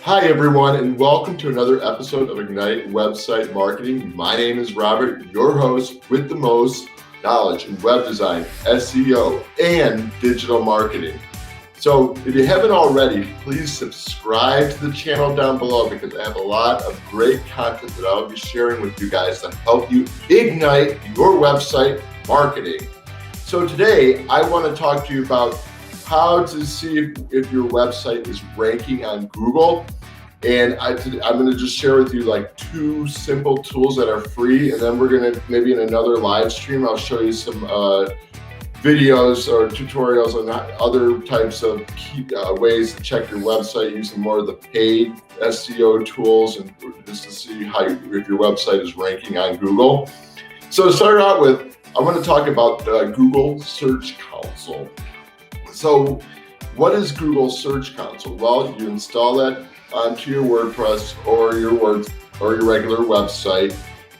Hi, everyone, and welcome to another episode of Ignite Website Marketing. My name is Robert, your host with the most knowledge in web design, SEO, and digital marketing. So if you haven't already, please subscribe to the channel down below because I have a lot of great content that I'll be sharing with you guys to help you ignite your website marketing. So today, I want to talk to you about how to see if your website is ranking on Google. And I'm going to just share with you like two simple tools that are free. And then we're going to, maybe in another live stream, I'll show you some videos or tutorials on other types of ways to check your website using more of the paid SEO tools and just to see if your website is ranking on Google. So to start out with, I want to talk about Google Search Console. So what is Google Search Console? Well, you install that onto your WordPress or your regular website.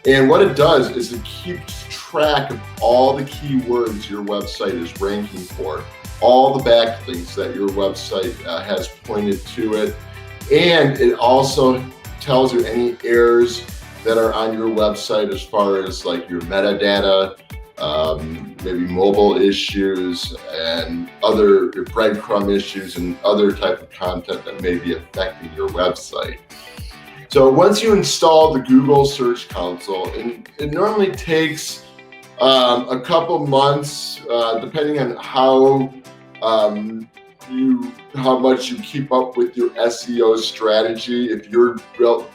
And what it does is it keeps track of all the keywords your website is ranking for, all the backlinks that your website has pointed to it. And it also tells you any errors that are on your website as far as like your metadata, maybe mobile issues and other breadcrumb issues and other type of content that may be affecting your website. So once you install the Google Search Console, and it normally takes a couple months, depending on how much you keep up with your SEO strategy. If you're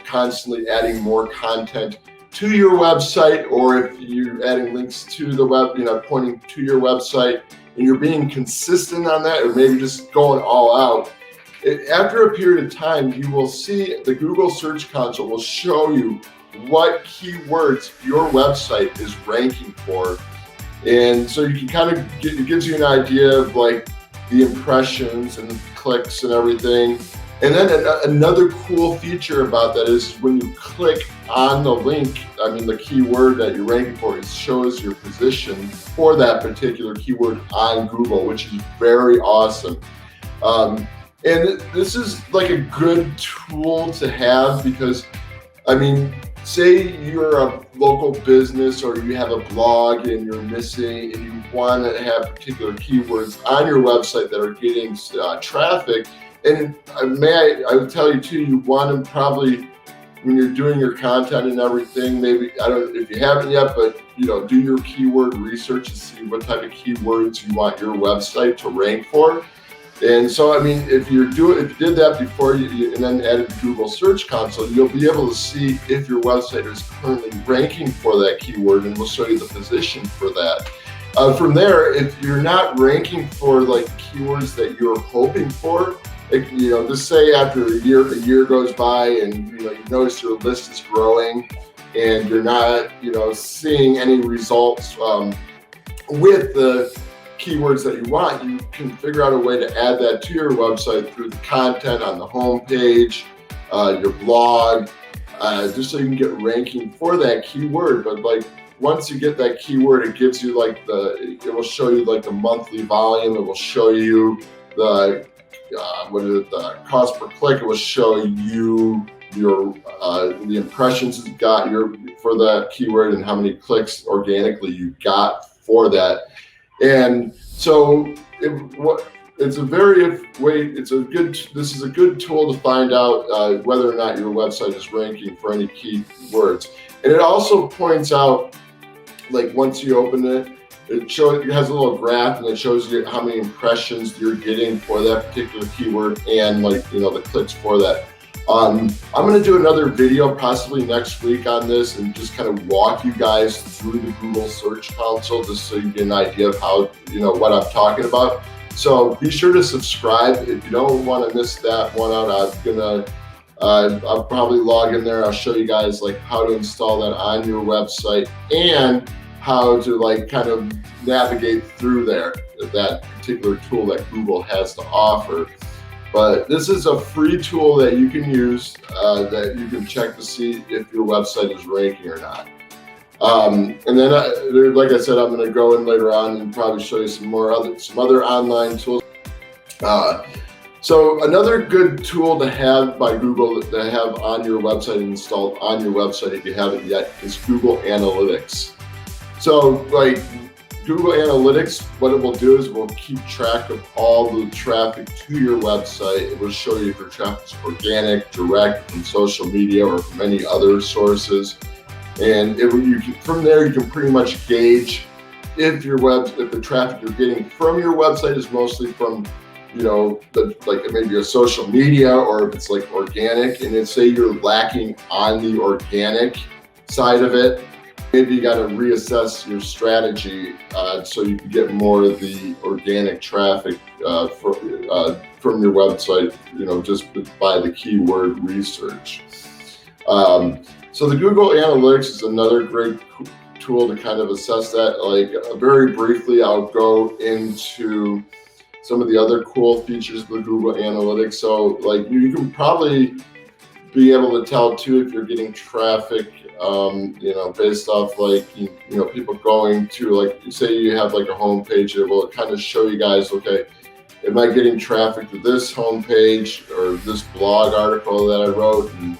constantly adding more content to your website, or if you're adding links to the web, pointing to your website, and you're being consistent on that, or maybe just going all out, after a period of time, you will see the Google Search Console will show you what keywords your website is ranking for. And so you can kind of it gives you an idea of like the impressions and clicks and everything. And then another cool feature about that is when you click on the link, the keyword that you're ranking for, it shows your position for that particular keyword on Google, which is very awesome. And this is like a good tool to have because, say you're a local business or you have a blog and you're missing and you want to have particular keywords on your website that are getting traffic. And I would tell you too, you want to probably, when you're doing your content and everything, maybe, I don't know if you haven't yet, but do your keyword research to see what type of keywords you want your website to rank for. And so, if you did that before and then added the Google Search Console, you'll be able to see if your website is currently ranking for that keyword, and we'll show you the position for that. From there, if you're not ranking for like keywords that you're hoping for, just say after a year goes by and you notice your list is growing and you're not seeing any results with the keywords that you want, you can figure out a way to add that to your website through the content on the home page, your blog, just so you can get ranking for that keyword. But like once you get that keyword, it gives you it will show you like the monthly volume. It will show you the cost per click. It will show you your the impressions you got for that keyword and how many clicks organically you got for that. And so this is a good tool to find out whether or not your website is ranking for any keywords. And it also points out, like once you open it, it has a little graph and it shows you how many impressions you're getting for that particular keyword and the clicks for that. I'm going to do another video possibly next week on this and just kind of walk you guys through the Google Search Console just so you get an idea of how, what I'm talking about. So be sure to subscribe. If you don't want to miss that one out, I'll probably log in there. I'll show you guys like how to install that on your website and how to kind of navigate through that particular tool that Google has to offer. But this is a free tool that you can use that you can check to see if your website is ranking or not. And then, like I said, I'm going to go in later on and probably show you some other online tools. So another good tool to have by Google to have on your website, installed on your website if you haven't yet, is Google Analytics. So like Google Analytics, what it will do is it will keep track of all the traffic to your website. It will show you if your traffic is organic, direct, from social media, or from any other sources. And from there, you can pretty much gauge if the traffic you're getting from your website is mostly from, like maybe a social media, or if it's like organic, and then say you're lacking on the organic side of it, maybe you got to reassess your strategy so you can get more of the organic traffic from your website, just by the keyword research. So the Google Analytics is another great tool to kind of assess that. Like very briefly, I'll go into some of the other cool features of the Google Analytics. So like you can probably be able to tell too if you're getting traffic, based off like, people going to, like, say you have like a home page, it will kind of show you guys, okay, am I getting traffic to this homepage or this blog article that I wrote? And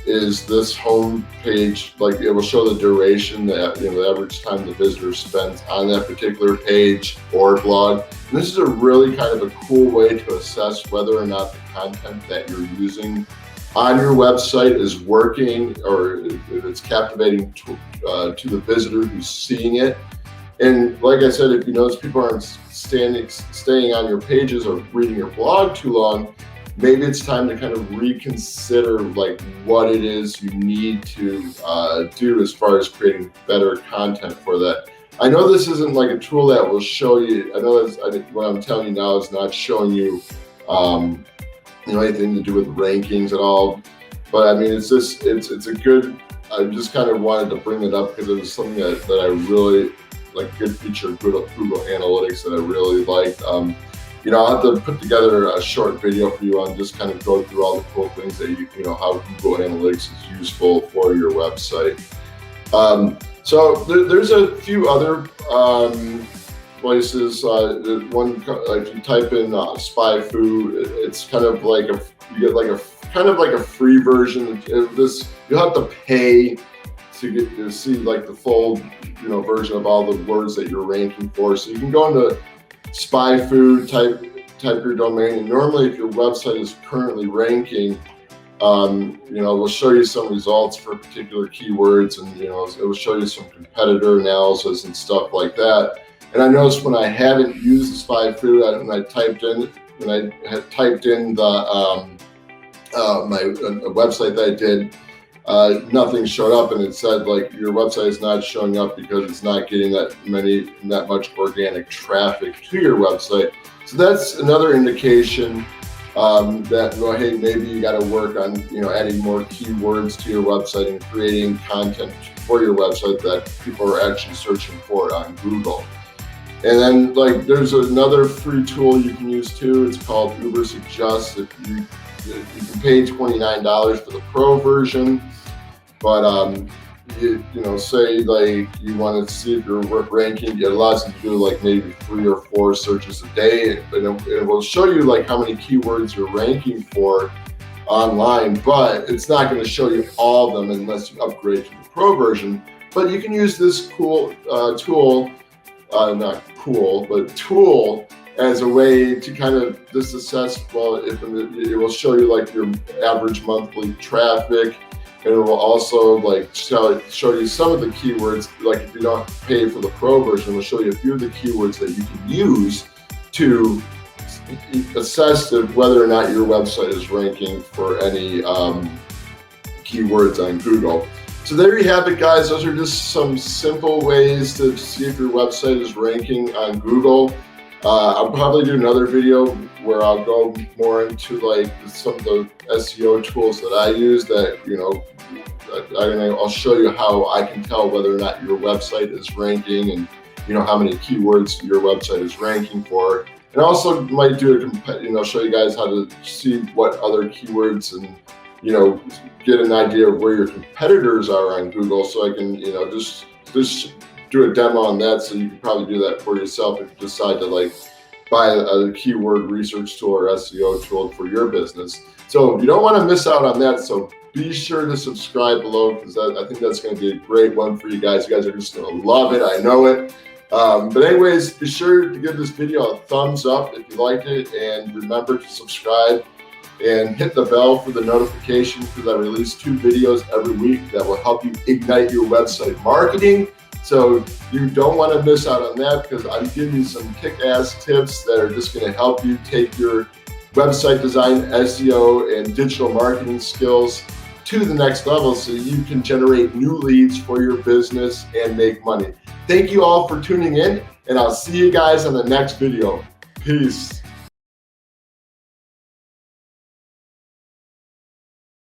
is this home page, like, it will show the duration that, the average time the visitor spends on that particular page or blog. And this is a really kind of a cool way to assess whether or not the content that you're using on your website is working, or if it's captivating to the visitor who's seeing it. And like I said, if you notice people aren't staying on your pages or reading your blog too long, maybe it's time to kind of reconsider like what it is you need to do as far as creating better content for that. I know this isn't like a tool that will show you, I know what I'm telling you now is not showing you anything to do with rankings at all, but I mean, it's a good, I just kind of wanted to bring it up because it was something that I really like, good feature of Google Analytics that I really liked. I'll have to put together a short video for you on just kind of go through all the cool things that how Google Analytics is useful for your website. So there's a few other places. One, if you type in SpyFu, it's kind of like you get like a free version of this. You'll have to pay to see like the full version of all the words that you're ranking for. So you can go into SpyFu, type your domain, and normally if your website is currently ranking, we'll show you some results for particular keywords, and it will show you some competitor analysis and stuff like that. And I noticed when I hadn't used the SpyFu, when I had typed in the my website that I did, nothing showed up, and it said like your website is not showing up because it's not getting that much organic traffic to your website. So that's another indication that, hey, maybe you got to work on adding more keywords to your website and creating content for your website that people are actually searching for on Google. And then like there's another free tool you can use too. It's called Uber Suggest. You can pay $29 for the pro version, but say like you want to see if you're ranking, it allows you to do like maybe 3 or 4 searches a day, and it will show you like how many keywords you're ranking for online, but it's not going to show you all of them unless you upgrade to the pro version. But you can use this cool tool as a way to kind of just assess, well, if it will show you like your average monthly traffic, and it will also like show you some of the keywords. Like if you don't pay for the pro version, it will show you a few of the keywords that you can use to assess whether or not your website is ranking for any keywords on Google. So there you have it, guys. Those are just some simple ways to see if your website is ranking on Google. I'll probably do another video where I'll go more into like some of the SEO tools that I use that, I'll show you how I can tell whether or not your website is ranking, and how many keywords your website is ranking for. And also might do show you guys how to see what other keywords and get an idea of where your competitors are on Google, so I can just do a demo on that. So you can probably do that for yourself if you decide to like buy a keyword research tool or SEO tool for your business. So you don't want to miss out on that. So be sure to subscribe below, because I think that's going to be a great one for you guys. You guys are just going to love it. I know it. But anyways, be sure to give this video a thumbs up if you liked it, and remember to subscribe and hit the bell for the notifications, because I release 2 videos every week that will help you ignite your website marketing. So you don't want to miss out on that, because I'm giving you some kick-ass tips that are just going to help you take your website design, SEO, and digital marketing skills to the next level, so you can generate new leads for your business and make money. Thank you all for tuning in, and I'll see you guys on the next video. Peace.